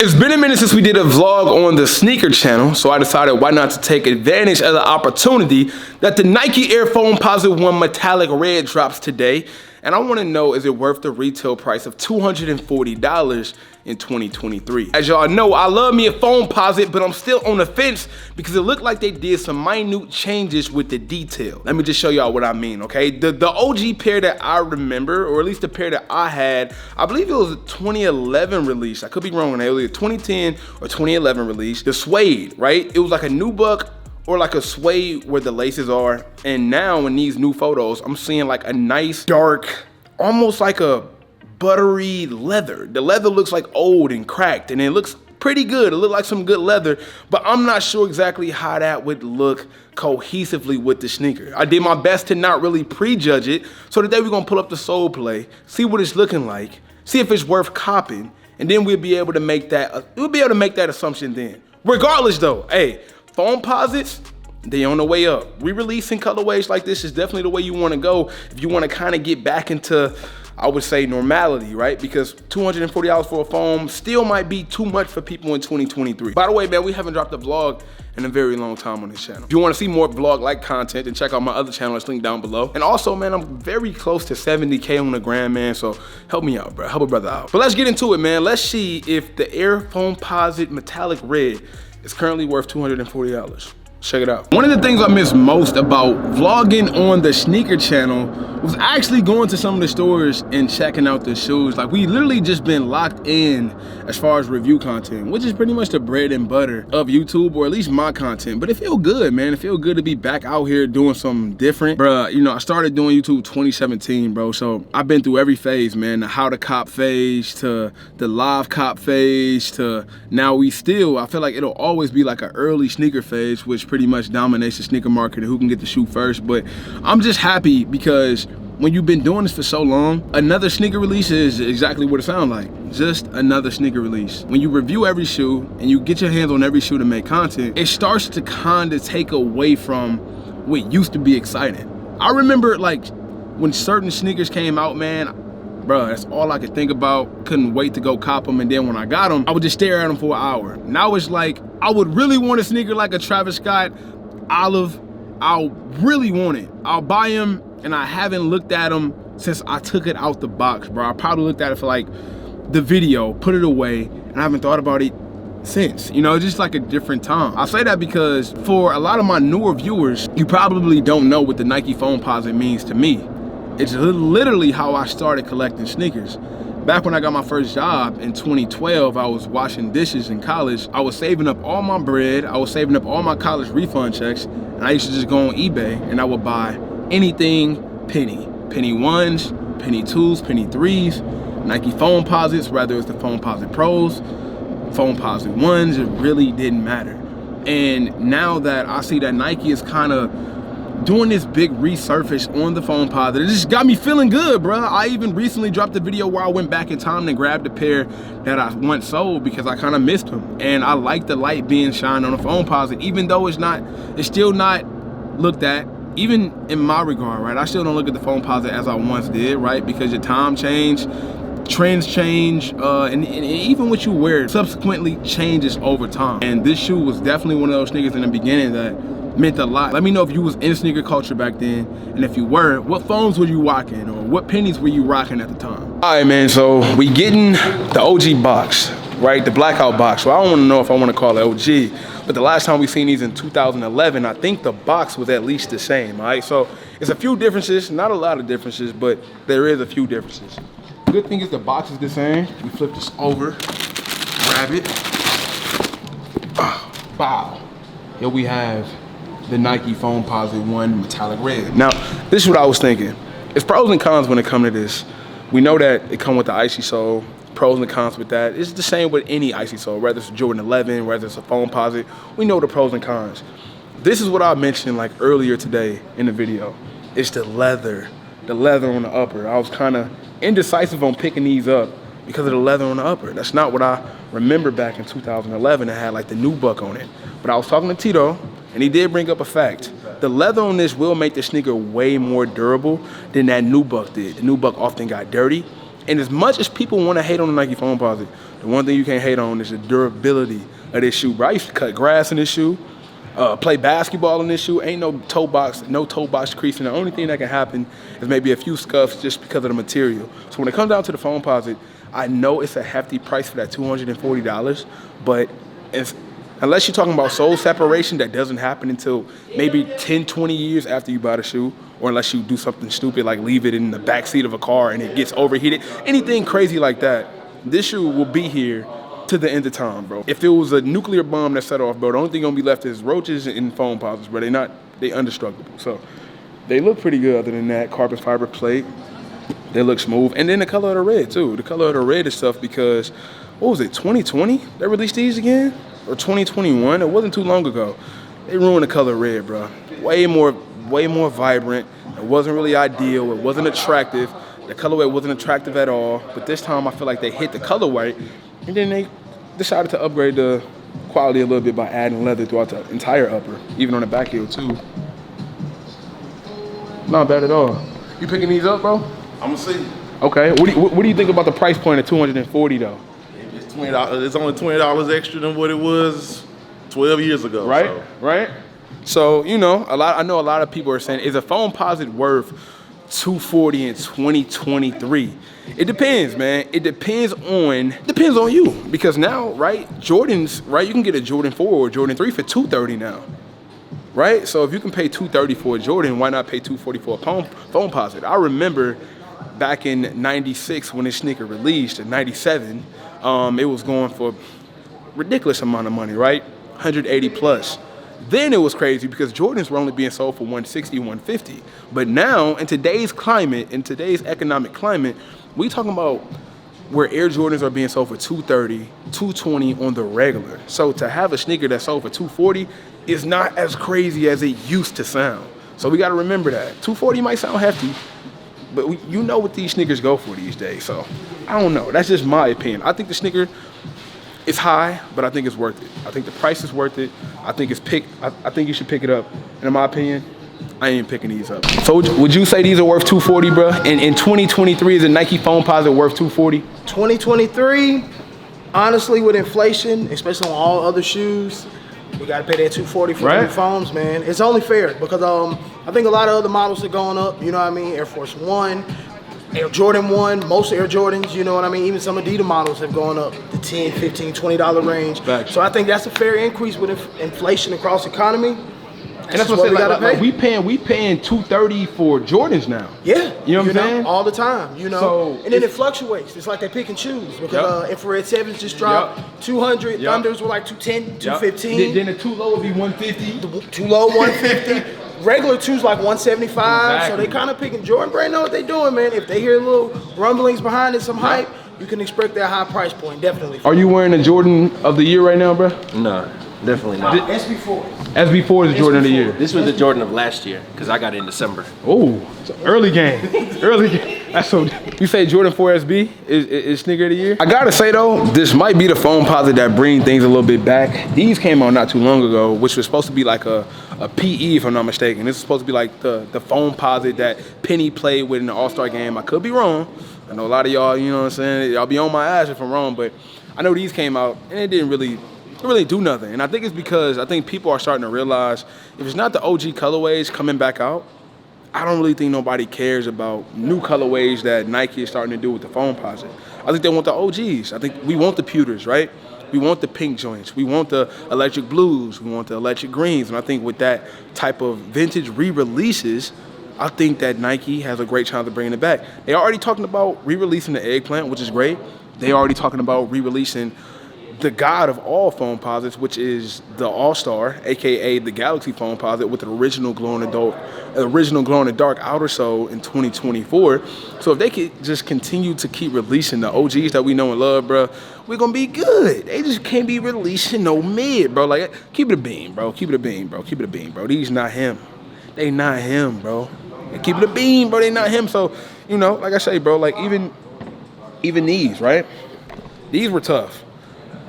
It's been a minute since we did a vlog on the sneaker channel, so I decided why not to take advantage of the opportunity that the Nike Air Foamposite 1 Metallic Red drops today. And I want to know, is it worth the retail price of $240 in 2023? As y'all know, I love me a Foamposite, but I'm still on the fence because it looked like they did some minute changes with the detail. Let me just show y'all what I mean, okay? The OG pair that I remember, or at least the pair that I had, I believe it was a 2011 release. I could be wrong on that. It was a 2010 or 2011 release. The suede, right? It was like a nubuck or like a suede where the laces are. And now in these new photos, I'm seeing like a nice dark, almost like a buttery leather. The leather looks like old and cracked and it looks pretty good. It looked like some good leather, but I'm not sure exactly how that would look cohesively with the sneaker. I did my best to not really prejudge it. So today we're gonna pull up the sole play, see what it's looking like, see if it's worth copping, and then we'll be able to make that assumption then. Regardless though, hey, Foamposites, they on the way up. Re-releasing colorways like this is definitely the way you want to go if you want to kind of get back into, I would say, normality, right? Because $240 for a foam still might be too much for people in 2023. By the way, man, we haven't dropped a vlog in a very long time on this channel. If you want to see more vlog-like content, then check out my other channel. It's linked down below. And also, man, I'm very close to 70K on the gram, man. So help me out, bro. Help a brother out. But let's get into it, man. Let's see if the Air Foamposite Metallic Red is currently worth $240. Check it out. One of the things I miss most about vlogging on the sneaker channel was actually going to some of the stores and checking out the shoes. Like, we literally just been locked in as far as review content, which is pretty much the bread and butter of YouTube, or at least my content. But it feel good, man. It feel good to be back out here doing something different. Bruh, you know, I started doing YouTube 2017, bro. So I've been through every phase, man. The how to cop phase to the live cop phase to now I feel like it'll always be like an early sneaker phase, which pretty much dominates the sneaker market and who can get the shoe first. But I'm just happy because when you've been doing this for so long, another sneaker release is exactly what it sounds like. Just another sneaker release. When you review every shoe and you get your hands on every shoe to make content, it starts to kind of take away from what used to be exciting. I remember like when certain sneakers came out, man, bro, that's all I could think about. Couldn't wait to go cop them. And then when I got them, I would just stare at them for an hour. Now it's like, I would really want a sneaker like a Travis Scott Olive. I'll really want it. I'll buy them, and I haven't looked at them since I took it out the box, bro. I probably looked at it for like the video, put it away, and I haven't thought about it since. You know, it's just like a different time. I say that because for a lot of my newer viewers, you probably don't know what the Nike Foamposite means to me. It's literally how I started collecting sneakers. Back when I got my first job in 2012, I was washing dishes in college. I was saving up all my bread. I was saving up all my college refund checks. And I used to just go on eBay and I would buy anything penny. Penny ones, penny twos, penny threes, Nike Foamposites, whether it's the Foamposite Pros, Foamposite ones, it really didn't matter. And now that I see that Nike is kind of doing this big resurface on the Foamposite, it just got me feeling good, bro. I even recently dropped a video where I went back in time and grabbed a pair that I once sold because I kind of missed them. And I like the light being shined on the Foamposite, even though it's still not looked at, even in my regard, right? I still don't look at the Foamposite as I once did, right? Because your time changed, trends change, and even what you wear subsequently changes over time. And this shoe was definitely one of those sneakers in the beginning that meant a lot. Let me know if you was in sneaker culture back then, and if you were, what phones were you rocking, or what pennies were you rocking at the time? All right, man, so we getting the OG box, right? The blackout box. So I don't want to know if I want to call it OG, but the last time we seen these in 2011, I think the box was at least the same, all right? So it's a few differences, not a lot of differences, but there is a few differences. The good thing is the box is the same. We flip this over, grab it. Wow. Here we have the Nike Foamposite 1 Metallic Red. Now, this is what I was thinking. It's pros and cons when it comes to this. We know that it comes with the icy sole, pros and cons with that. It's the same with any icy sole, whether it's a Jordan 11, whether it's a Foamposite, we know the pros and cons. This is what I mentioned like earlier today in the video. It's the leather on the upper. I was kind of indecisive on picking these up because of the leather on the upper. That's not what I remember back in 2011. It had like the nubuck on it. But I was talking to Tito, and he did bring up a fact. The leather on this will make the sneaker way more durable than that nubuck did. The nubuck often got dirty, And as much as people want to hate on the Nike Foamposite, the one thing you can't hate on is the durability of this shoe, bro. I used to cut grass in this shoe, play basketball in this shoe. Ain't no toe box creasing. The only thing that can happen is maybe a few scuffs just because of the material. So when it comes down to the Foamposite, I know it's a hefty price for that $240, but unless you're talking about sole separation, that doesn't happen until maybe 10, 20 years after you buy the shoe, or unless you do something stupid like leave it in the back seat of a car and it gets overheated. Anything crazy like that, this shoe will be here to the end of time, bro. If it was a nuclear bomb that set off, bro, the only thing gonna be left is roaches and Foamposites, but they indestructible. So they look pretty good other than that. Carbon fiber plate, they look smooth. And then the color of the red too. The color of the red is tough because, what was it, 2020 they released these again? Or 2021, it wasn't too long ago. They ruined the color red, bro. Way more vibrant. It wasn't really ideal. It wasn't attractive. The colorway wasn't attractive at all. But this time I feel like they hit the colorway, and then they decided to upgrade the quality a little bit by adding leather throughout the entire upper, even on the back heel too. Not bad at all. You picking these up, bro? I'm gonna see. Okay. What do you think about the price point of $240 though? It's $20. It's only $20 extra than what it was 12 years ago. Right. So. Right. So I know a lot of people are saying, is a Foamposite worth $240 in 2023? It depends, man. It depends on you, because now, right, Jordans, right, you can get a Jordan 4 or Jordan 3 for $230 now. Right? So if you can pay $230 for a Jordan, why not pay $240 for a Foamposite? I remember back in '96 when this sneaker released, in '97, it was going for ridiculous amount of money, right? 180 plus. Then it was crazy because Jordans were only being sold for 160, 150. But now, in today's climate, in today's economic climate, we talking about where Air Jordans are being sold for 230, 220 on the regular. So to have a sneaker that's sold for 240 is not as crazy as it used to sound. So we got to remember that. 240 might sound hefty, but you know what these sneakers go for these days. So I don't know. That's just my opinion. I think the sneaker is high, but I think it's worth it. I think the price is worth it. I think I think you should pick it up. And in my opinion, I ain't picking these up. So would you say these are worth $240, bro? And in 2023, is a Nike Foamposite worth $240? 2023, honestly, with inflation, especially on all other shoes, we gotta pay that $240 for the new foams, man. It's only fair because I think a lot of other models are going up. You know what I mean? Air Force One, Air Jordan 1, most Air Jordans, you know what I mean? Even some Adidas models have gone up the $10, $15, $20 range. Back. So I think that's a fair increase with inflation across the economy. And that's what I'm saying. Like, we paying $230 for Jordans now. Yeah, you know what I'm saying? All the time, you know. So and then it fluctuates. It's like they pick and choose because infrared 7s just dropped 200. Thunders were like 210, 215. Then the too low would be 150. The too low 150. Regular 2's like 175. Exactly. So they kind of picking. Jordan brand know what they doing, man. If they hear little rumblings behind it, some hype, you can expect that high price point, definitely. Are you wearing a Jordan of the year right now, bro? No. Definitely not. SB4. SB4 is the Jordan of the year. This was the Jordan of last year because I got it in December. Oh, it's an early game. Early game. That's so. You say Jordan 4 SB is sneaker of the year? I gotta say though, this might be the Foamposite that bring things a little bit back. These came out not too long ago, which was supposed to be like a PE, if I'm not mistaken. This is supposed to be like the Foamposite that Penny played with in the All-Star game. I could be wrong. I know a lot of y'all, you know what I'm saying? Y'all be on my ass if I'm wrong, but I know these came out and it didn't really do nothing. And I think it's because I think people are starting to realize if it's not the OG colorways coming back out, I don't really think nobody cares about new colorways that Nike is starting to do with the Foamposite. I think they want the OGs. I think we want the pewters, right? We want the pink joints. We want the electric blues. We want the electric greens. And I think with that type of vintage re-releases, I think that Nike has a great chance of bringing it back. They're already talking about re-releasing the eggplant, which is great. They're already talking about re-releasing the god of all Foamposites, which is the All-Star, aka the Galaxy Foamposite, with the original glow-in-the-dark outer sole in 2024. So if they could just continue to keep releasing the OGs that we know and love, bro, we're gonna be good. They just can't be releasing no mid, bro. Like, keep it a beam, bro. Keep it a beam, bro. Keep it a beam, bro. These not him. They not him, bro. And keep it a beam, bro. They not him. So, you know, like I say, bro, like even these, right? These were tough.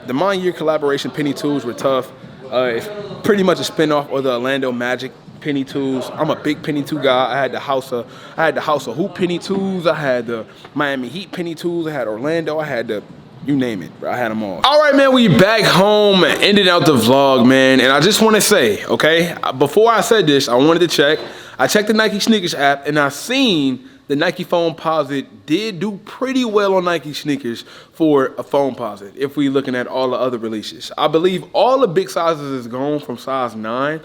The Mon Year collaboration Penny 2s were tough. It's pretty much a spinoff of the Orlando Magic penny twos. I'm a big penny two guy. I had the House of Hoop penny twos. I had the Miami Heat penny twos. I had Orlando. I had the, you name it, bro. I had them all. All right, man, we back home and ending out the vlog, man. And I just want to say, okay, before I said this, I wanted to check. I checked the Nike sneakers app and I seen the Nike Foamposite did do pretty well on Nike sneakers for a Foamposite if we looking at all the other releases. I believe all the big sizes is gone from size 9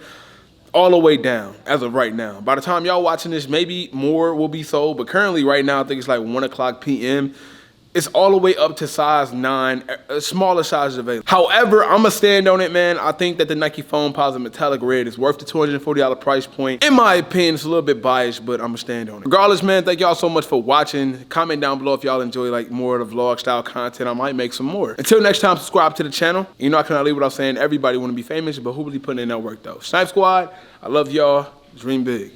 all the way down as of right now. By the time y'all watching this, maybe more will be sold, but currently right now I think it's like 1 o'clock p.m. It's all the way up to size 9, smaller sizes available. However, I'm gonna stand on it, man. I think that the Nike Foamposite Metallic Red is worth the $240 price point. In my opinion, it's a little bit biased, but I'm gonna stand on it. Regardless, man, thank y'all so much for watching. Comment down below if y'all enjoy like more of the vlog style content. I might make some more. Until next time, subscribe to the channel. You know I cannot leave without saying everybody wanna be famous, but who really putting in that work though? Snipe Squad, I love y'all. Dream big.